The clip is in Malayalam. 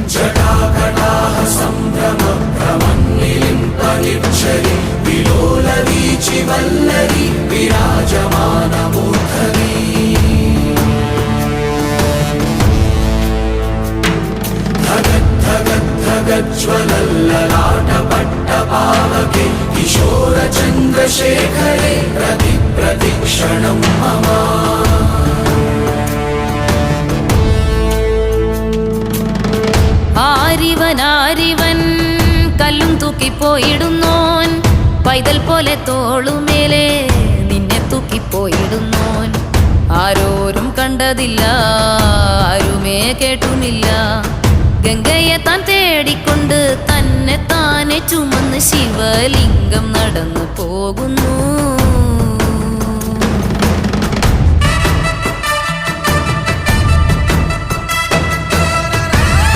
ജടാകടാഹ സംഭ്രമഭ്രമന്നിലിംപനിക്ഷരി വിലോലവീചി വല്ലരി വിരാജമാനമൂർധനി ജ്വലല്ലലാടപട്ടപാവകേ കിശോരചന്ദ്രശേഖരേ പ്രതിക്ഷണം മമ ആരിവൻ കല്ലും തൂക്കിപ്പോയിടുന്നോൻ പൈതൽ പോലെ തോളുമേലെ നിന്നെ തൂക്കിപ്പോയിടുന്നോൻ ആരോരും കണ്ടതില്ല ആരുമേ കേട്ടുമില്ല ഗംഗയെ താൻ തേടിക്കൊണ്ട് തന്നെ താനെ ചുമന്ന് ശിവലിംഗം നടന്നു പോകുന്നു